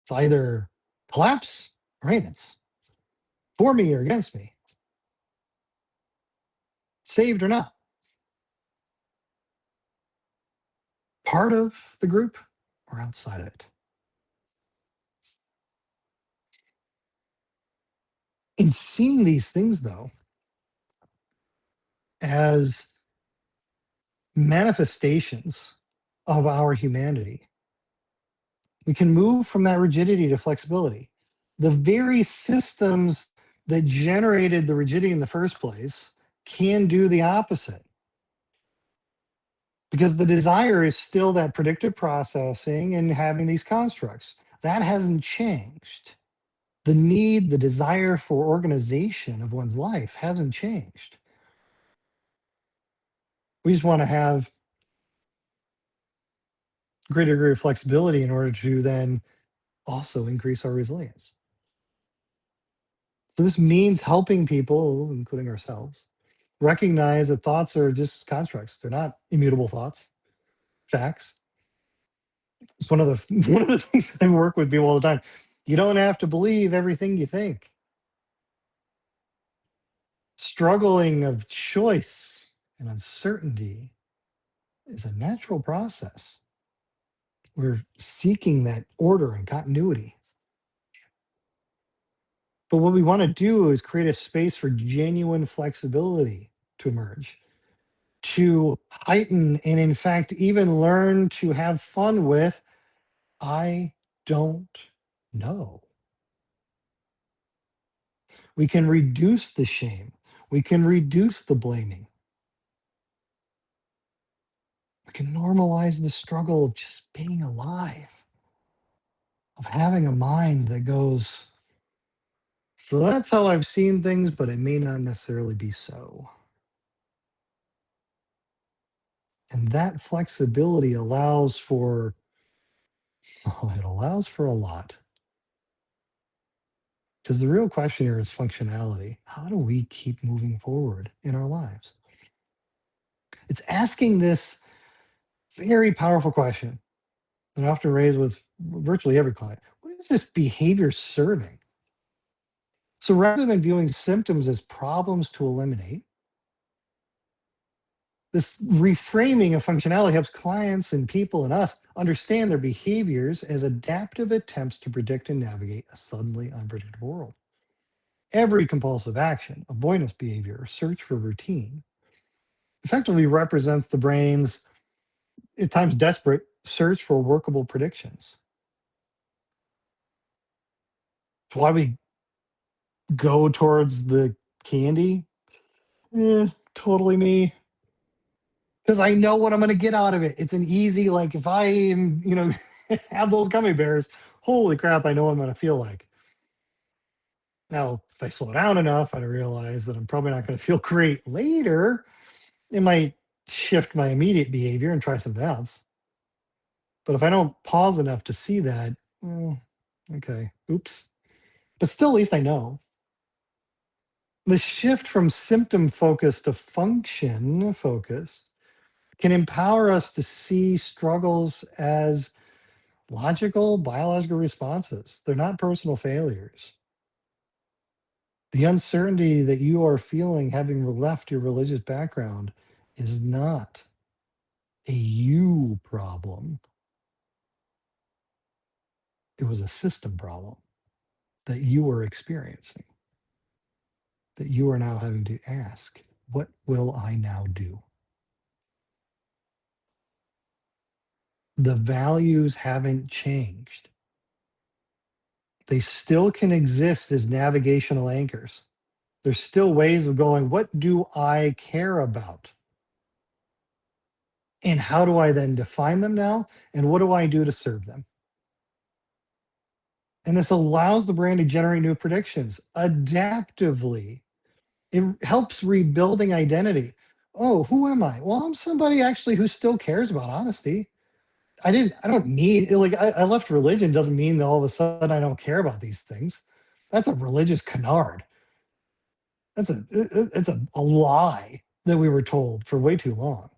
It's either collapse or maintenance, for me or against me, saved or not, part of the group or outside of it. In seeing these things, though, as manifestations of our humanity, we can move from that rigidity to flexibility. The very systems that generated the rigidity in the first place can do the opposite because the desire is still that predictive processing and having these constructs. That hasn't changed. The need, the desire for organization of one's life hasn't changed. We just want to have greater degree of flexibility in order to then also increase our resilience. So this means helping people, including ourselves, recognize that thoughts are just constructs. They're not immutable thoughts, facts. It's one of the one of the things I work with people all the time. You don't have to believe everything you think. Struggling of choice and uncertainty is a natural process. We're seeking that order and continuity. But what we want to do is create a space for genuine flexibility to emerge, to heighten, and in fact, even learn to have fun with I don't know. We can reduce the shame. We can reduce the blaming. We can normalize the struggle of just being alive, of having a mind that goes, so that's how I've seen things, but it may not necessarily be so. And that flexibility allows for, oh, it allows for a lot. Because the real question here is functionality. How do we keep moving forward in our lives? It's asking this very powerful question that I often raise with virtually every client. What is this behavior serving? So rather than viewing symptoms as problems to eliminate, this reframing of functionality helps clients and people and us understand their behaviors as adaptive attempts to predict and navigate a suddenly unpredictable world. Every compulsive action, avoidance behavior, or search for routine effectively represents the brain's, at times desperate, search for workable predictions. It's why we go towards the candy. Totally me. Because I know what I'm going to get out of it. It's an easy, like, if I am, have those gummy bears, holy crap, I know what I'm going to feel like. Now, if I slow down enough, I realize that I'm probably not going to feel great later. It might shift my immediate behavior and try something else. But if I don't pause enough to see that, well, okay, oops. But still, at least I know. The shift from symptom focus to function focus can empower us to see struggles as logical biological responses. They're not personal failures. The uncertainty that you are feeling having left your religious background is not a you problem. It was a system problem that you were experiencing, that you are now having to ask, what will I now do? The values haven't changed. They still can exist as navigational anchors. There's still ways of going, what do I care about? And how do I then define them now? And what do I do to serve them? And this allows the brain to generate new predictions adaptively. It helps rebuilding identity. Oh, who am I? Well, I'm somebody actually who still cares about honesty. I don't need, like, I left religion doesn't mean that all of a sudden I don't care about these things. That's a religious canard. It's a lie that we were told for way too long.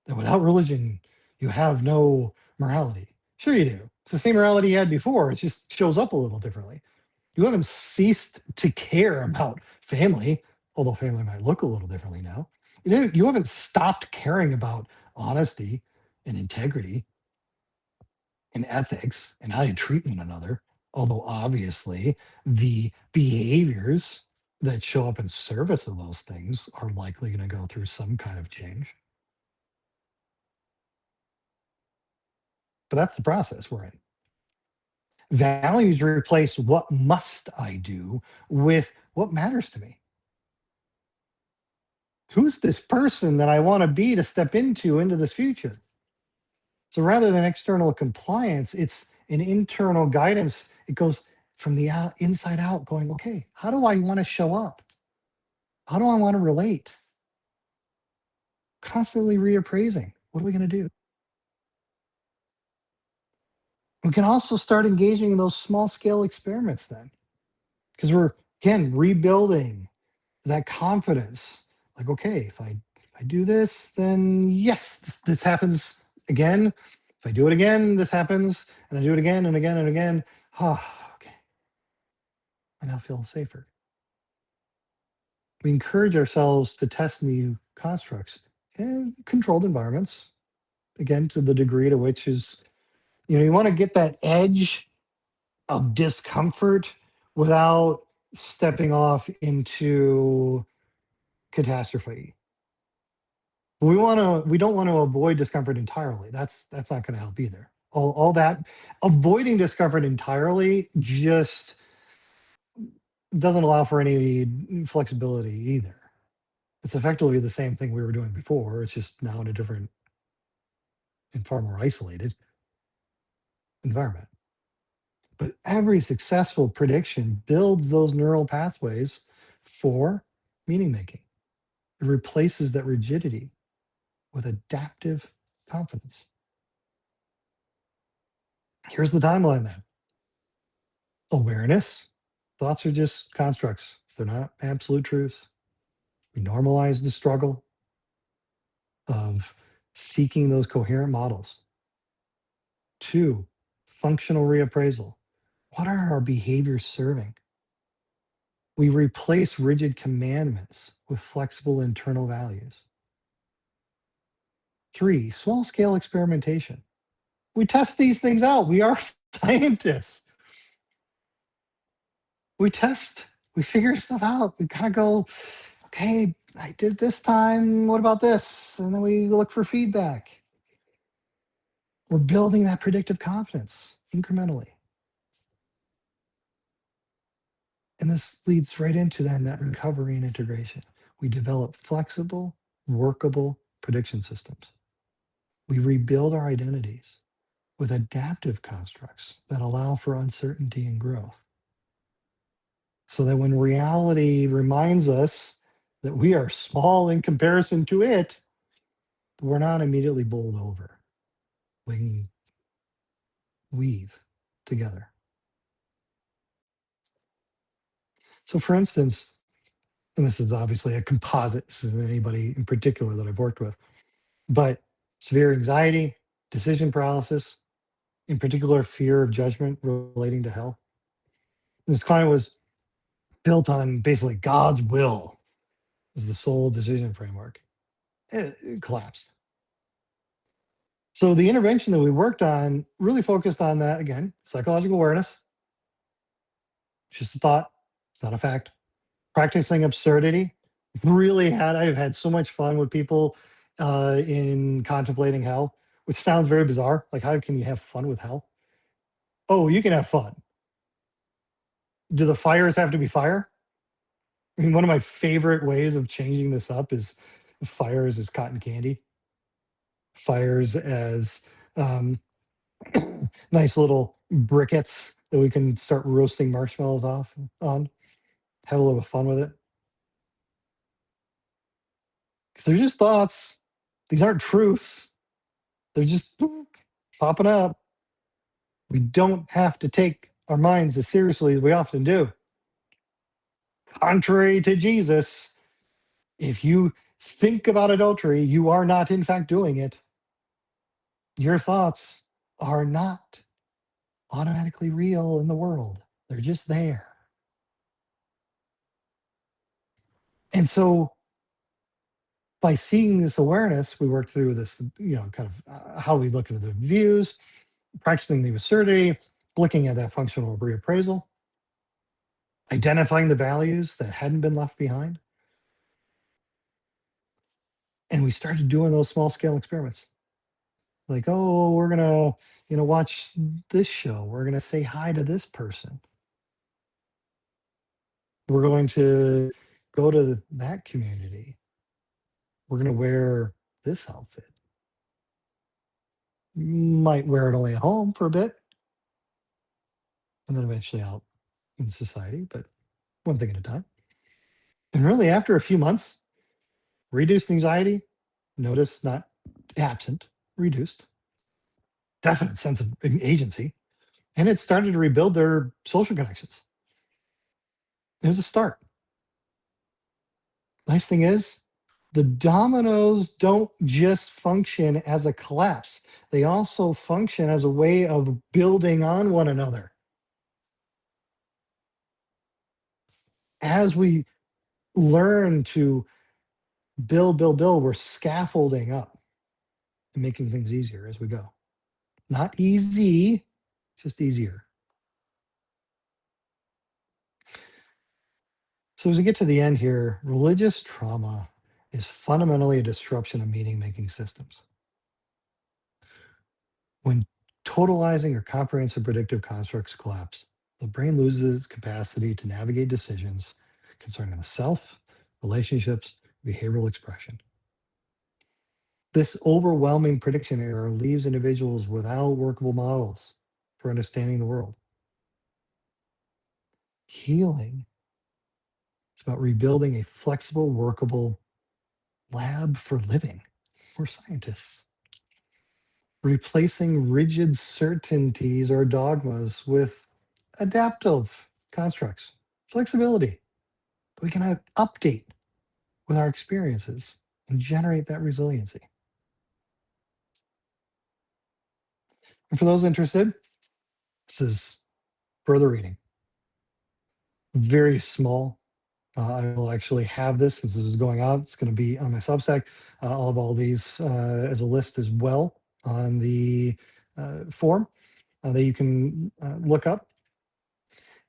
That without religion, you have no morality. Sure you do. It's the same morality you had before. It just shows up a little differently. You haven't ceased to care about family, although family might look a little differently now. You haven't stopped caring about honesty and integrity and ethics and how you treat one another. Although obviously the behaviors that show up in service of those things are likely going to go through some kind of change. But that's the process we're in. Values replace what must I do with what matters to me. Who's this person that I want to be to step into this future? So rather than external compliance, it's an internal guidance. It goes from the inside out, going, okay, how do I want to show up? How do I want to relate? Constantly reappraising. What are we going to do? We can also start engaging in those small scale experiments then, because we're, again, rebuilding that confidence. Like, okay, if I do this, then yes, this happens again. If I do it again, this happens, and I do it again and again and again. Okay, I now feel safer. We encourage ourselves to test new constructs in controlled environments. Again, to the degree to which is, you want to get that edge of discomfort without stepping off into catastrophe. We don't want to avoid discomfort entirely. That's not going to help either. All that avoiding discomfort entirely just doesn't allow for any flexibility either. It's effectively the same thing we were doing before. It's just now in a different and far more isolated environment. But every successful prediction builds those neural pathways for meaning making. It replaces that rigidity with adaptive confidence. Here's the timeline then. Awareness. Thoughts are just constructs. They're not absolute truths. We normalize the struggle of seeking those coherent models. 2, functional reappraisal. What are our behaviors serving? We replace rigid commandments with flexible internal values. 3, small scale experimentation. We test these things out. We are scientists. We test, we figure stuff out. We kind of go, okay, I did this time. What about this? And then we look for feedback. We're building that predictive confidence incrementally. And this leads right into then that recovery and integration. We develop flexible, workable prediction systems. We rebuild our identities with adaptive constructs that allow for uncertainty and growth. So that when reality reminds us that we are small in comparison to it, we're not immediately bowled over. We can weave together. So, for instance, and this is obviously a composite, this isn't anybody in particular that I've worked with, but severe anxiety, decision paralysis, in particular, fear of judgment relating to hell. This client was built on basically God's will as the sole decision framework. It collapsed. So the intervention that we worked on really focused on that again, psychological awareness. It's just a thought, it's not a fact. Practicing absurdity. I've had so much fun with people in contemplating hell, which sounds very bizarre. Like, how can you have fun with hell? Oh, you can have fun. Do the fires have to be fire? I mean, one of my favorite ways of changing this up is fires is cotton candy. fires as um, nice little briquettes that we can start roasting marshmallows off on. Have a little fun with it. Because they're just thoughts. These aren't truths. They're just popping up. We don't have to take our minds as seriously as we often do. Contrary to Jesus, if you think about adultery, you are not in fact doing it. Your thoughts are not automatically real in the world. They're just there. And so by seeing this awareness, we work through this, kind of how we look at the views, practicing the absurdity, looking at that functional reappraisal, identifying the values that hadn't been left behind. And we started doing those small scale experiments. Like, oh, we're going to, watch this show. We're going to say hi to this person. We're going to go to that community. We're going to wear this outfit. Might wear it only at home for a bit and then eventually out in society, but one thing at a time. And really, after a few months, reduced anxiety, notice not absent, reduced, definite sense of agency, and it started to rebuild their social connections. It was a start. Nice thing is, the dominoes don't just function as a collapse, they also function as a way of building on one another. As we learn to build, we're scaffolding up and making things easier as we go. Not easy, just easier. So as we get to the end here, religious trauma is fundamentally a disruption of meaning making systems. When totalizing or comprehensive predictive constructs collapse, the brain loses its capacity to navigate decisions concerning the self, relationships, behavioral expression. This overwhelming prediction error leaves individuals without workable models for understanding the world. Healing is about rebuilding a flexible, workable lab for living. We're scientists. Replacing rigid certainties or dogmas with adaptive constructs, flexibility. We can update with our experiences and generate that resiliency. And for those interested, this is further reading. Very small. I will actually have this since this is going out. It's going to be on my Substack. I'll have all these as a list as well on the form that you can look up.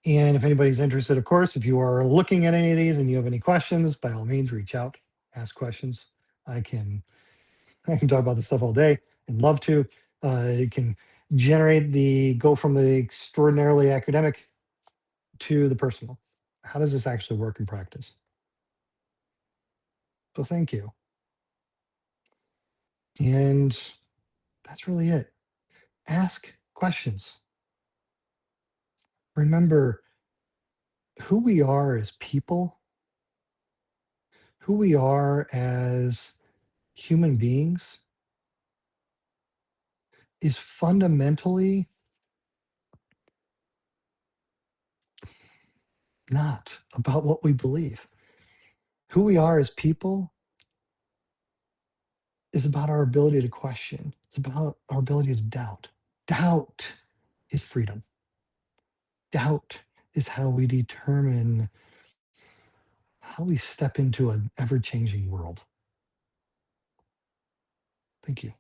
And if anybody's interested, of course, if you are looking at any of these and you have any questions, by all means, reach out, ask questions. I can talk about this stuff all day and love to. It can go from the extraordinarily academic to the personal. How does this actually work in practice? So thank you. And that's really it. Ask questions. Remember who we are as people, who we are as human beings is fundamentally not about what we believe. Who we are as people is about our ability to question. It's about our ability to doubt. Doubt is freedom. Doubt is how we determine how we step into an ever changing world. Thank you.